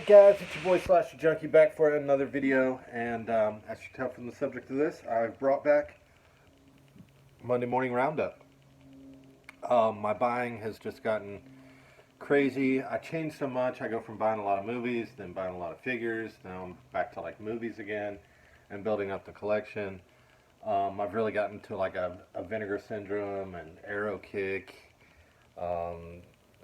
Alright guys, it's your boy Slash the Junkie back for another video, and as you can tell from the subject of this, I've brought back Monday morning Roundup. My buying has just gotten crazy. I changed so much. I go from buying a lot of movies, then buying a lot of figures, now I'm back to like movies again, and building up the collection. I've really gotten to like a Vinegar Syndrome and Arrow Kick,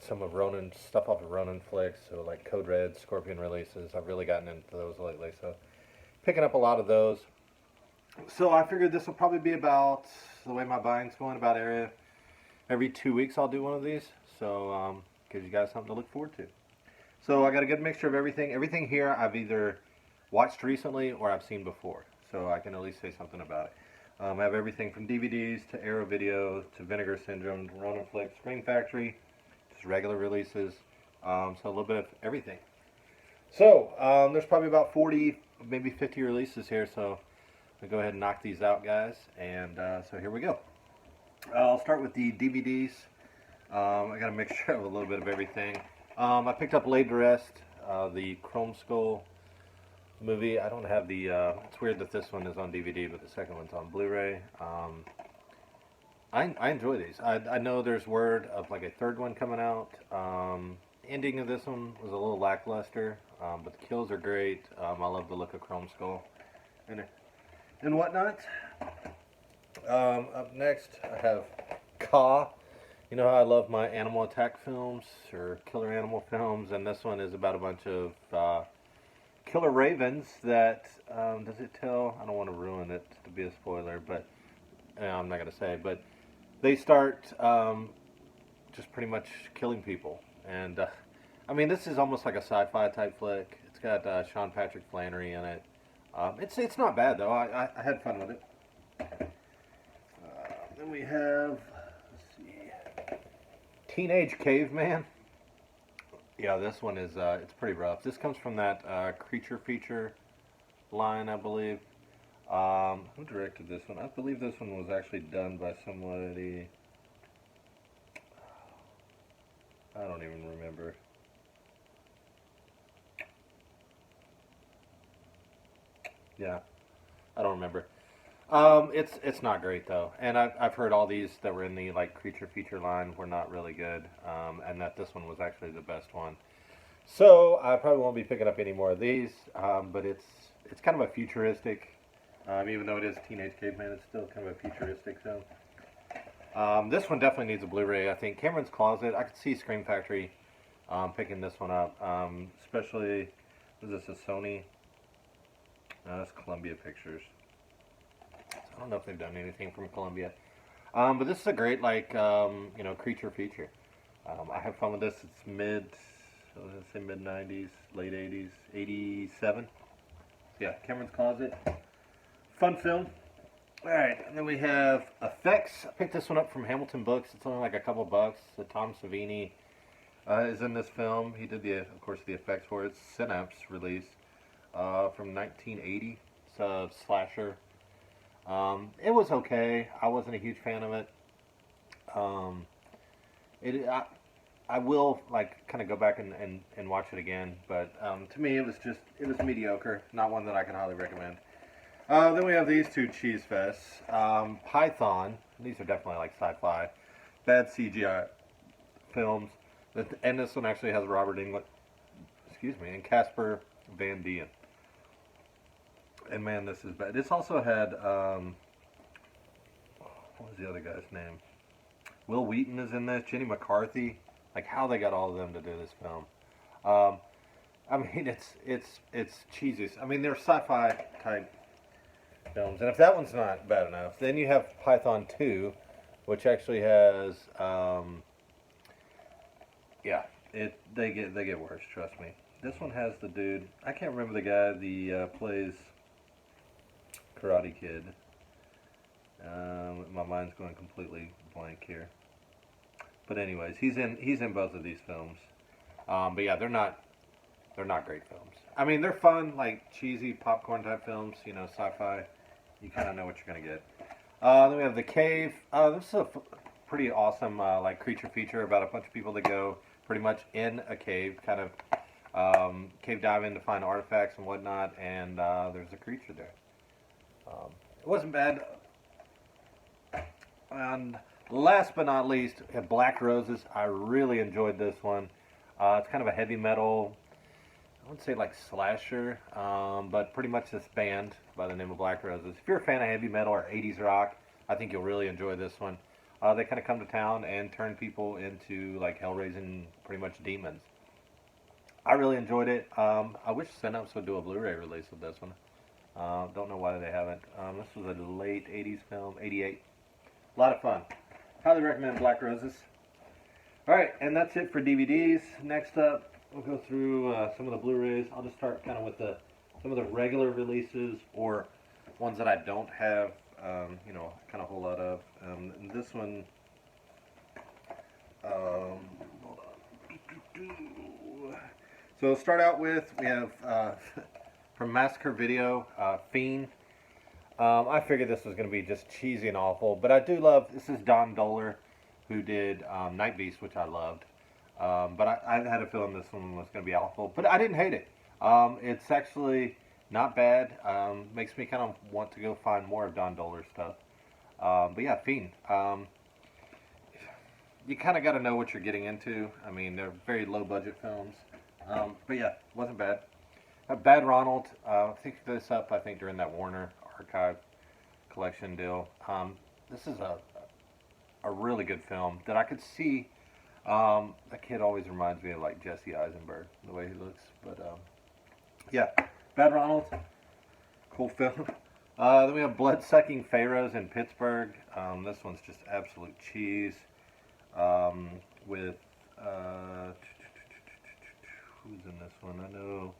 some of Ronin stuff off of Ronin flicks, so like Code Red, Scorpion releases. I've really gotten into those lately, so picking up a lot of those. So I figured this will probably be about, the way my buying's going, about every 2 weeks I'll do one of these. So gives you guys something to look forward to. So I got a good mixture of everything. Everything here I've either watched recently or I've seen before, so I can at least say something about it. I have everything from DVDs to Arrow Video to Vinegar Syndrome, to Ronin flicks, Scream Factory, just regular releases, so a little bit of everything. So there's probably about 40, maybe 50 releases here, so I'll go ahead and knock these out, guys, and so here we go. I'll start with the DVDs. I got a mixture of a little bit of everything. I picked up Laid to Rest, the Chrome Skull movie. I don't have the, it's weird that this one is on DVD, but the second one's on Blu-ray. I enjoy these. I know there's word of like a third one coming out. Ending of this one was a little lackluster, but the kills are great. I love the look of Chrome Skull and whatnot. Up next, I have Caw. You know how I love my animal attack films or killer animal films, and this one is about a bunch of killer ravens that, does it tell? I don't want to ruin it to be a spoiler, but I'm not going to say, but they start just pretty much killing people. And I mean, this is almost like a sci-fi type flick. It's got Sean Patrick Flannery in it. It's not bad though. I had fun with it. Then we have, let's see, Teenage Caveman. Yeah, this one is it's pretty rough. This comes from that Creature Feature line, I believe. Who directed this one? I believe this one was actually done by somebody. I don't even remember. Yeah, I don't remember. It's not great though, and I've heard all these that were in the like Creature Feature line were not really good, and that this one was actually the best one. So I probably won't be picking up any more of these, but it's kind of a futuristic. Even though it is Teenage Caveman, it's still kind of a futuristic film. This one definitely needs a Blu-ray. I think Cameron's Closet. I could see Scream Factory picking this one up, especially. Is this a Sony? No, that's Columbia Pictures. I don't know if they've done anything from Columbia. But this is a great, like, creature feature. I have fun with this. It's mid-90s, late 80s, 87. Yeah, Cameron's Closet. Fun film. Alright, and then we have Effects. I picked this one up from Hamilton Books. It's only like a couple bucks. So Tom Savini is in this film. He did, of course, the effects for it. It's Synapse release from 1980. It's a slasher. It was okay. I wasn't a huge fan of it. I will like kind of go back and watch it again, but to me it was mediocre. Not one that I can highly recommend. Then we have these two cheese fests. Python. These are definitely like sci-fi. Bad CGI films. And this one actually has Robert Englund, and Casper Van Dien. And man, this is bad. This also had, what was the other guy's name? Will Wheaton is in this. Jenny McCarthy. Like how they got all of them to do this film. I mean, it's cheesy. I mean, they're sci-fi type films. And if that one's not bad enough, then you have Python 2, which actually has, they get worse, trust me. This one has the dude, I can't remember the guy, plays Karate Kid. My mind's going completely blank here. But anyways, he's in both of these films. But yeah, they're not great films. I mean, they're fun, like cheesy popcorn type films, sci-fi. You kind of know what you're gonna get. Then we have The Cave. This is a pretty awesome like creature feature about a bunch of people that go pretty much in a cave, kind of cave diving to find artifacts and whatnot, and there's a creature there. It wasn't bad. And last but not least, we have Black Roses. I really enjoyed this one. It's kind of a heavy metal, I wouldn't say like slasher, but pretty much this band by the name of Black Roses. If you're a fan of heavy metal or 80s rock, I think you'll really enjoy this one. They kind of come to town and turn people into like hell-raising, pretty much demons. I really enjoyed it. I wish Synapse would do a Blu-ray release of this one. Don't know why they haven't. This was a late 80s film, 88. A lot of fun. Highly recommend Black Roses. Alright, and that's it for DVDs. Next up, we'll go through some of the Blu-rays. I'll just start kind of with some of the regular releases or ones that I don't have, kind of a whole lot of. And this one, hold on. So start out with, we have from Massacre Video, Fiend. I figured this was going to be just cheesy and awful, but I do love, this is Don Dohler, who did Night Beast, which I loved. But I had a feeling this one was going to be awful, but I didn't hate it. It's actually not bad. Makes me kind of want to go find more of Don Dohler's stuff. But yeah, Fiend. You kind of got to know what you're getting into. I mean, they're very low budget films. But yeah, wasn't bad. Bad Ronald. Picked this up, I think, during that Warner Archive collection deal. This is a really good film that I could see. That kid always reminds me of like Jesse Eisenberg, the way he looks. But yeah, Bad Ronald, cool film. Then we have Blood-Sucking Pharaohs in Pittsburgh. This one's just absolute cheese. With who's in this one? I know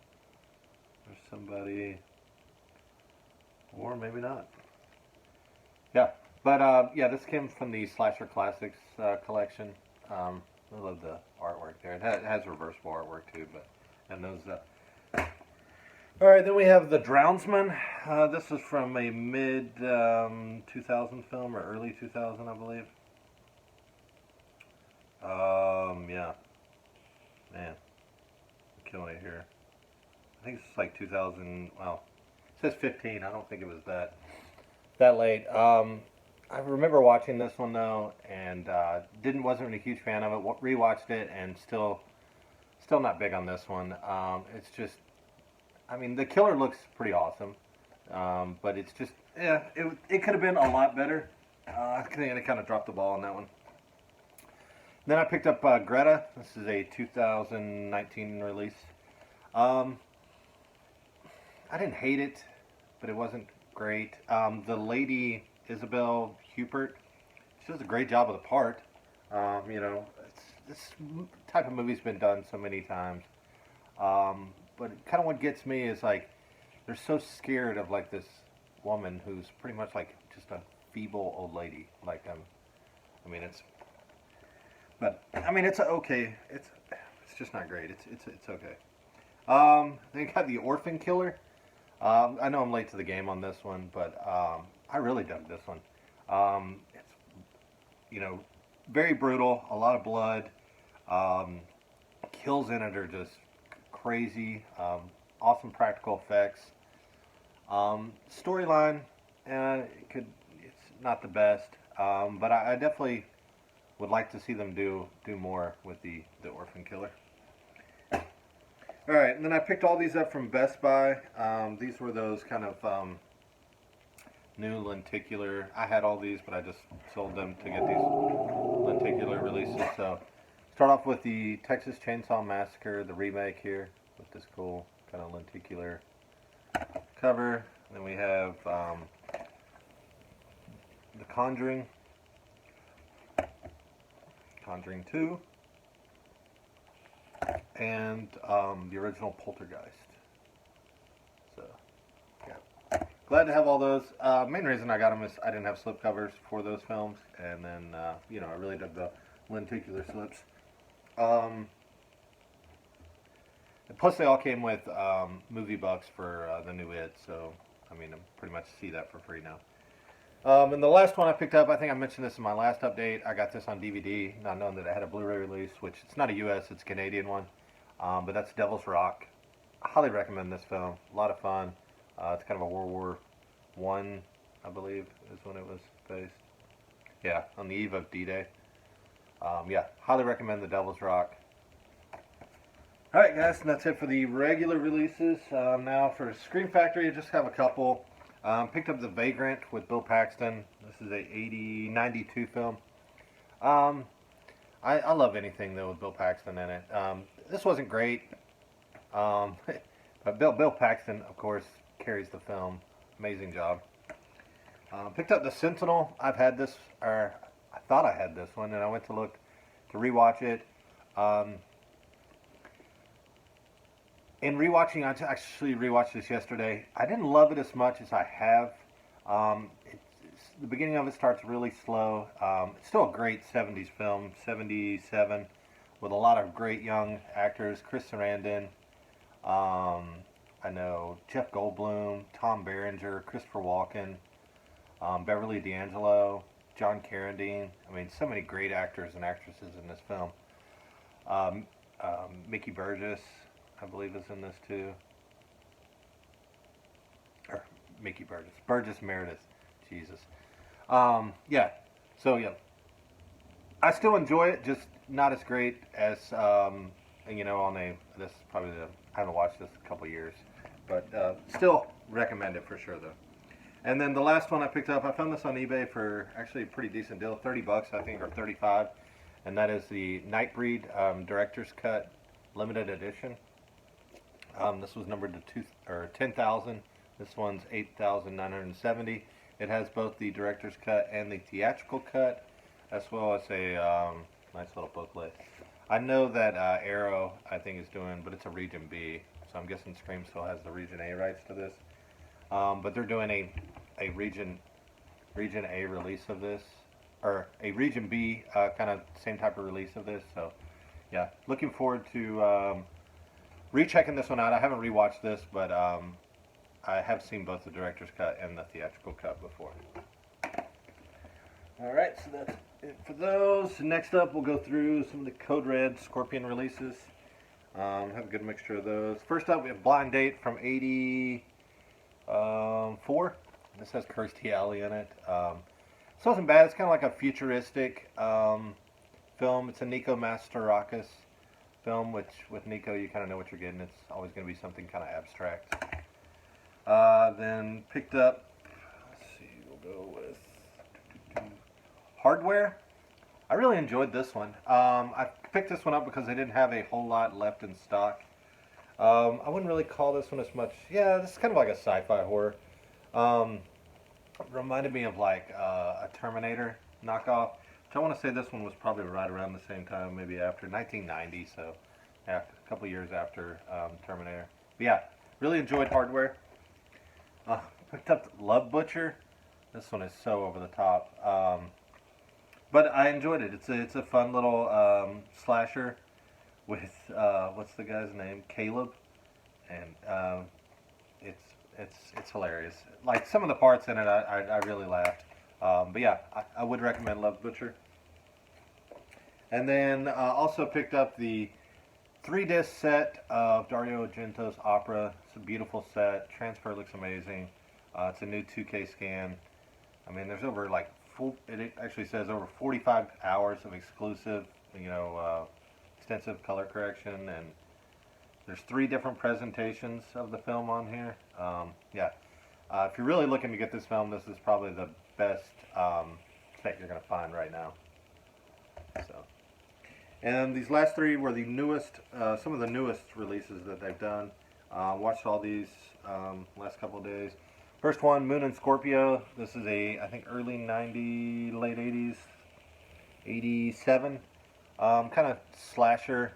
there's somebody, or maybe not. Yeah, but yeah, this came from the Slasher Classics collection. I love the artwork there. It has reversible artwork too, but and those. All right, then we have The Drownsman. This is from a mid 2000 film or early 2000, I believe. Yeah, man, I'm killing it here. I think it's like 2000. Well, it says 15. I don't think it was that late. I remember watching this one though, and wasn't a huge fan of it. Rewatched it, and still not big on this one. It's just, I mean, the killer looks pretty awesome, but it's just, yeah, it could have been a lot better. I think I kind of dropped the ball on that one. Then I picked up Greta. This is a 2019 release. I didn't hate it, but it wasn't great. The lady Isabel Huppert, she does a great job of the part. This type of movie's been done so many times. But kind of what gets me is like they're so scared of like this woman who's pretty much like just a feeble old lady. Like it's okay. It's just not great. It's okay. Then you got The Orphan Killer. I know I'm late to the game on this one, but I really dug this one. It's very brutal, a lot of blood. Kills in it are just crazy. Awesome practical effects. Storyline, it's not the best, but I definitely would like to see them do more with the Orphan Killer. Alright, and then I picked all these up from Best Buy. These were those kind of new lenticular. I had all these, but I just sold them to get these lenticular releases. So, start off with the Texas Chainsaw Massacre, the remake here, with this cool kind of lenticular cover. Then we have The Conjuring. Conjuring 2, and the original Poltergeist. So, yeah. Glad to have all those. Main reason I got them is I didn't have slip covers for those films, and then, I really dug the lenticular slips. Plus, they all came with movie bucks for the new It, so, I pretty much see that for free now. And the last one I picked up, I think I mentioned this in my last update. I got this on DVD, not knowing that it had a Blu-ray release, which it's not a US, it's a Canadian one. but that's Devil's Rock. I highly recommend this film. A lot of fun. It's kind of a World War I, I believe, is when it was based. Yeah, on the eve of D-Day. Yeah, highly recommend The Devil's Rock. Alright guys, and that's it for the regular releases. Now for Scream Factory, I just have a couple. Picked up The Vagrant with Bill Paxton. This is a 92 film. I love anything though with Bill Paxton in it. This wasn't great, but Bill Paxton, of course, carries the film. Amazing job. Picked up The Sentinel. I've had this, or I thought I had this one, and I went to look to rewatch it. In rewatching, I actually rewatched this yesterday. I didn't love it as much as I have. The beginning of it starts really slow. It's still a great 70s film, 77, with a lot of great young actors. Chris Sarandon, I know Jeff Goldblum, Tom Berenger, Christopher Walken, Beverly D'Angelo, John Carradine. I mean, so many great actors and actresses in this film. Mickey Burgess, I believe, is in this too. Or Mickey Burgess. Burgess Meredith. Jesus. Yeah. So, yeah. I still enjoy it, just not as great as, you know, this is probably I haven't watched this in a couple years. But still recommend it for sure, though. And then the last one I picked up, I found this on eBay for actually a pretty decent deal, $30 I think, or 35, and that is the Nightbreed Director's Cut Limited Edition. This was numbered to 10,000. This one's 8,970. It has both the director's cut and the theatrical cut, as well as a nice little booklet. I know that Arrow, I think, is doing, but it's a Region B, so I'm guessing Scream still has the Region A rights to this. But they're doing a Region A release of this, or a Region B kind of same type of release of this. So, yeah, looking forward to rechecking this one out. I haven't rewatched this, but I have seen both the director's cut and the theatrical cut before. Alright, so that's it for those. Next up, we'll go through some of the Code Red Scorpion releases. Have a good mixture of those. First up, we have Blind Date from 84. This has Kirstie Alley in it. This wasn't bad. It's kind of like a futuristic film. It's a Nico Mastorakis film, which with Nico you kind of know what you're getting. It's always going to be something kind of abstract. Then picked up, let's see, we'll go with Hardware. I really enjoyed this one. I picked this one up because they didn't have a whole lot left in stock. I wouldn't really call this one as much. Yeah, this is kind of like a sci-fi horror. Reminded me of like a Terminator knockoff. Which I want to say this one was probably right around the same time, maybe after 1990. So, yeah, a couple years after Terminator. But yeah, really enjoyed Hardware. Picked up Love Butcher. This one is so over the top. But I enjoyed it. It's a fun little slasher with what's the guy's name? Caleb, and it's hilarious. Like some of the parts in it, I really laughed. But yeah, I would recommend Love Butcher. And then also picked up the 3-disc set of Dario Argento's opera. It's a beautiful set. Transfer looks amazing. It's a new 2K scan. I mean, there's over like it actually says over 45 hours of exclusive, extensive color correction, and there's 3 different presentations of the film on here. Yeah, if you're really looking to get this film, this is probably the best set you're going to find right now. So. And these last 3 were the newest, some of the newest releases that they've done. Watched all these last couple of days. First one, Moon and Scorpio. This is I think early 90s, late 80s, 87. Kind of slasher,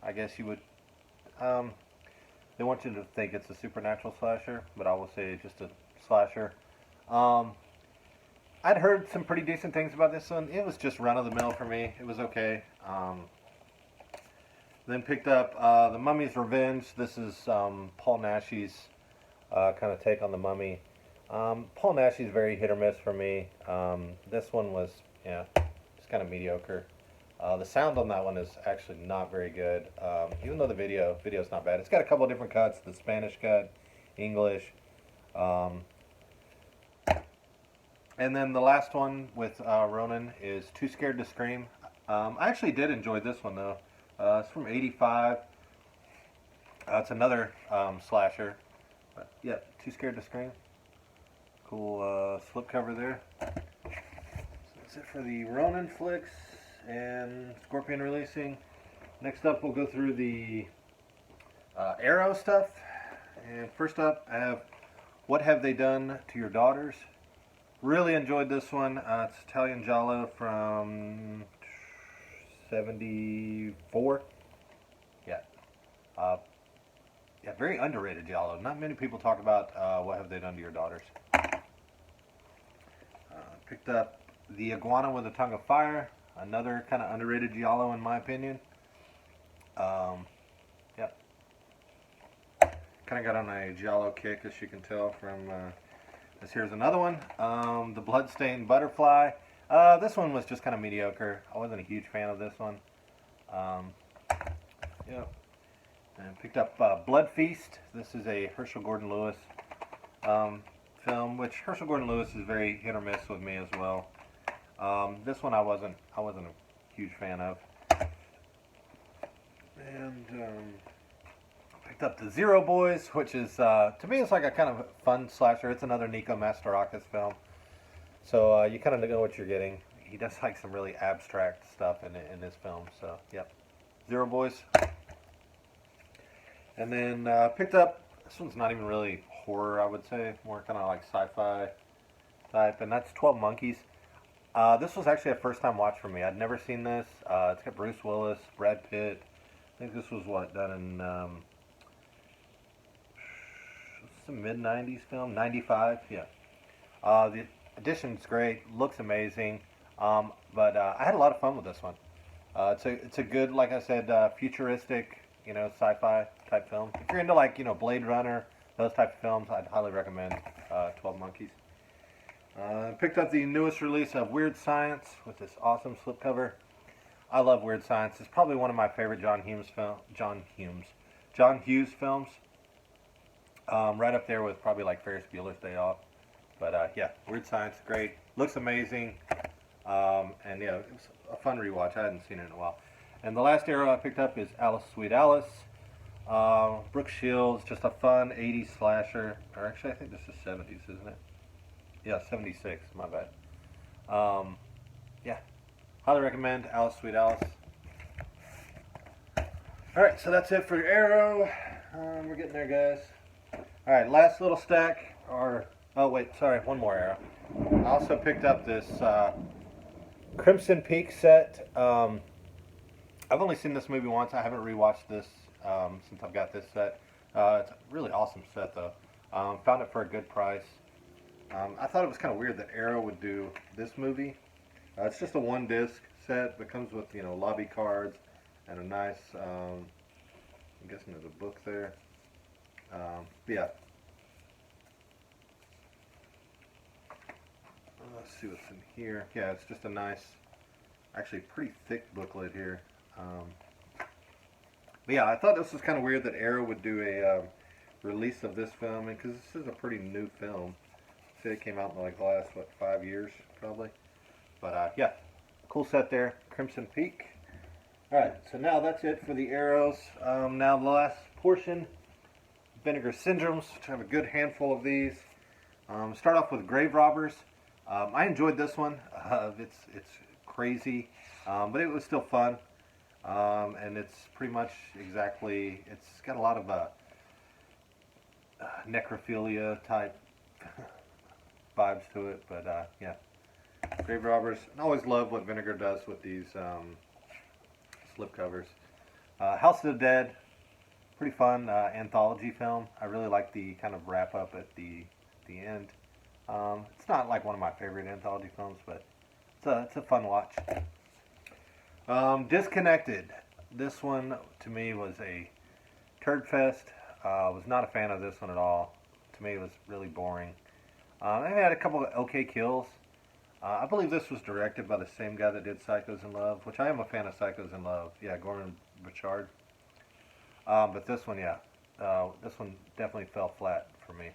I guess you would. They want you to think it's a supernatural slasher, but I will say just a slasher. I'd heard some pretty decent things about this one. It was just run-of-the-mill for me. It was okay. Then picked up The Mummy's Revenge. This is Paul Naschy's kind of take on The Mummy. Paul Naschy's very hit or miss for me. This one was, just kind of mediocre. The sound on that one is actually not very good, even though the video's not bad. It's got a couple of different cuts: the Spanish cut, English, um, and then the last one with Ronan is Too Scared to Scream. I actually did enjoy this one though. It's from '85. It's another slasher. But, yeah, Too Scared to Scream. Cool slipcover there. So that's it for the Ronin flicks and Scorpion releasing. Next up, we'll go through the Arrow stuff. And first up, I have What Have They Done to Your Daughters? Really enjoyed this one. It's Italian Giallo from '74. Yeah. Uh, yeah, very underrated Giallo. Not many people talk about What Have They Done to Your Daughters. Picked up The Iguana with a Tongue of Fire. Another kind of underrated Giallo in my opinion. Yep. Kind of got on a Giallo kick, as you can tell from this. Here's another one. The Bloodstained Butterfly. This one was just kind of mediocre. I wasn't a huge fan of this one. Yep. And picked up Blood Feast. This is a Herschel Gordon Lewis film, which Herschel Gordon Lewis is very hit or miss with me as well. This one I wasn't a huge fan of. And picked up The Zero Boys, which is to me it's like a kind of fun slasher. It's another Nico Mastorakis film, so you kind of know what you're getting. He does like some really abstract stuff in his film. So yep, Zero Boys. And then picked up, this one's not even really horror, I would say, more kind of like sci-fi type, and that's 12 Monkeys. This was actually a first time watch for me. I'd never seen this. It's got Bruce Willis, Brad Pitt. I think this was done in it's a mid-90s film, 95, yeah. The edition's great, looks amazing, but I had a lot of fun with this one. It's a good, like I said, futuristic, sci-fi type film. If you're into like, Blade Runner, those type of films, I'd highly recommend 12 Monkeys. Picked up the newest release of Weird Science with this awesome slipcover. I love Weird Science. It's probably one of my favorite John Hughes films. Right up there with probably like Ferris Bueller's Day Off. But yeah, Weird Science, great. Looks amazing. And yeah, it was a fun rewatch. I hadn't seen it in a while. And the last Arrow I picked up is Alice Sweet Alice. Brooke Shields, just a fun 80s slasher. Or actually, I think this is 70s, isn't it? Yeah, 76, my bad. Yeah, highly recommend Alice Sweet Alice. Alright, so that's it for Arrow. We're getting there, guys. Alright, last little stack. Oh, wait, sorry, one more Arrow. I also picked up this Crimson Peak set. I've only seen this movie once. I haven't rewatched this since I've got this set. It's a really awesome set, though. Found it for a good price. I thought it was kind of weird that Arrow would do this movie. It's just a one-disc set, but comes with lobby cards and a nice. I'm guessing there's a book there. Yeah. Let's see what's in here. Yeah, it's just a nice, actually pretty thick booklet here. But yeah, I thought this was kind of weird that Arrow would do a release of this film, because this is a pretty new film. Say it came out in like the last 5 years probably. But yeah, cool set there, Crimson Peak. All right, so now that's it for the Arrows. Now the last portion, Vinegar Syndromes, which I have a good handful of these. Start off with Grave Robbers. I enjoyed this one. It's crazy, but it was still fun. And it's pretty much exactly, it's got a lot of necrophilia type vibes to it, but yeah. Grave Robbers. I always love what Vinegar does with these slipcovers. House of the Dead, pretty fun anthology film. I really like the kind of wrap up at the end. It's not like one of my favorite anthology films, but it's a fun watch. Disconnected. This one to me was a turd fest. Was not a fan of this one at all. To me, it was really boring. It had a couple of okay kills. I believe this was directed by the same guy that did Psychos in Love, which I am a fan of Psychos in Love. Yeah, Gorman Bouchard. But this one definitely fell flat for me.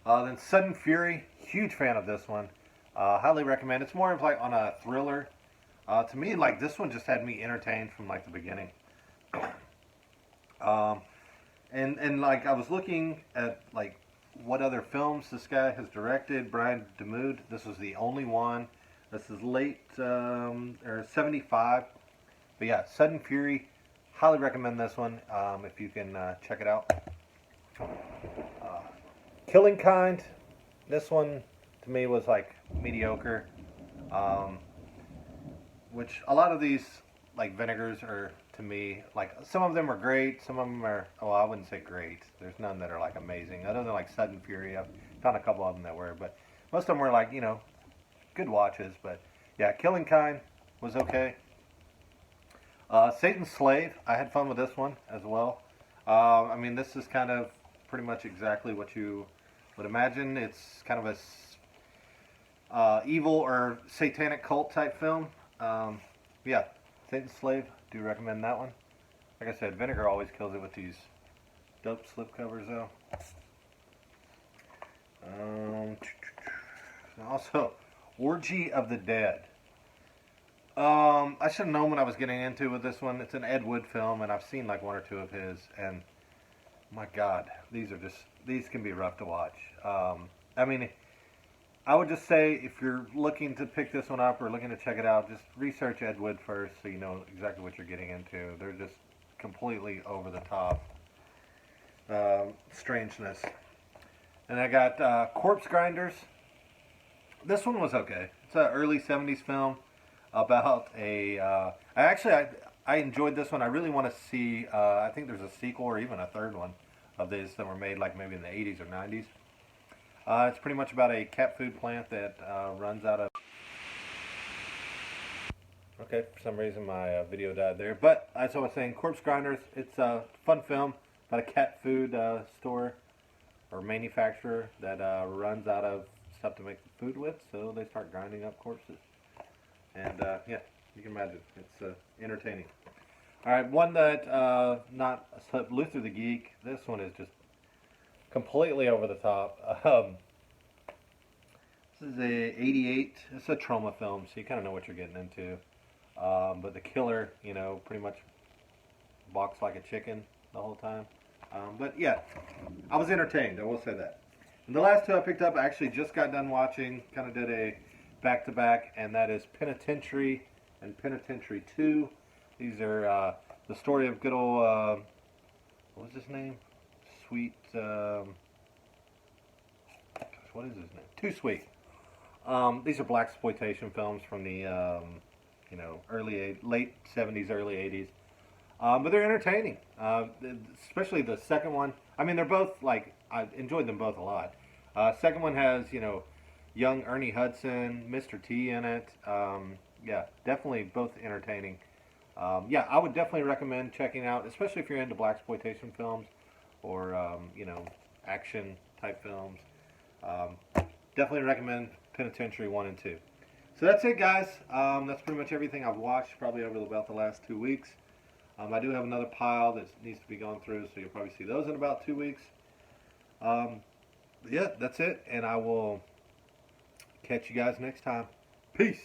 Then Sudden Fury, huge fan of this one. Highly recommend. It's more of like on a thriller. To me, like this one just had me entertained from like the beginning. Um, and like I was looking at like what other films this guy has directed. Brian DeMood. This was the only one. This is late or 75. But yeah, Sudden Fury. Highly recommend this one if you can check it out. Killing Kind. This one to me was like mediocre. Um, which a lot of these like vinegars are to me like some of them are great, some of them are I wouldn't say great. There's none that are like amazing other than like Sudden Fury. I've found a couple of them that were, but most of them were like good watches. But yeah, Killing Kind was okay. Satan's Slave. I had fun with this one as well. I mean, this is kind of pretty much exactly what you would imagine. It's kind of a evil or satanic cult type film. Yeah, Satan's Slave. Do recommend that one. Like I said, Vinegar always kills it with these dope slipcovers, though. Also, Orgy of the Dead. I should have known what I was getting into with this one. It's an Ed Wood film, and I've seen like one or two of his, and my God, these can be rough to watch. I mean, I would just say if you're looking to pick this one up or looking to check it out, just research Ed Wood first so you know exactly what you're getting into. They're just completely over the top strangeness. And I got Corpse Grinders. This one was okay. It's an early 70s film about I enjoyed this one. I really want to see, I think there's a sequel or even a third one of these that were made like maybe in the 80s or 90s. It's pretty much about a cat food plant that runs out of... Okay, for some reason my video died there. But as I was saying, Corpse Grinders, it's a fun film about a cat food store or manufacturer that runs out of stuff to make the food with, so they start grinding up corpses. And yeah, you can imagine, it's entertaining. Alright, one that not Luther the Geek, this one is just completely over the top. This is a 88, it's a trauma film, so you kind of know what you're getting into. But the killer, pretty much walks like a chicken the whole time. But yeah, I was entertained, I will say that. And the last two I picked up, I actually just got done watching, kind of did a back-to-back, and that is Penitentiary and Penitentiary 2. These are the story of good old, what was his name? Sweet, gosh, what is his name? Too Sweet. These are blaxploitation films from the, late 70s, early 80s. But they're entertaining, especially the second one. I mean, they're both, like, I enjoyed them both a lot. Second one has, young Ernie Hudson, Mr. T in it. Yeah, definitely both entertaining. Yeah, I would definitely recommend checking out, especially if you're into blaxploitation films or, action type films. Definitely recommend Penitentiary 1 and 2. So that's it, guys. That's pretty much everything I've watched probably over about the last 2 weeks. I do have another pile that needs to be gone through, so you'll probably see those in about 2 weeks. Yeah, that's it, and I will catch you guys next time. Peace.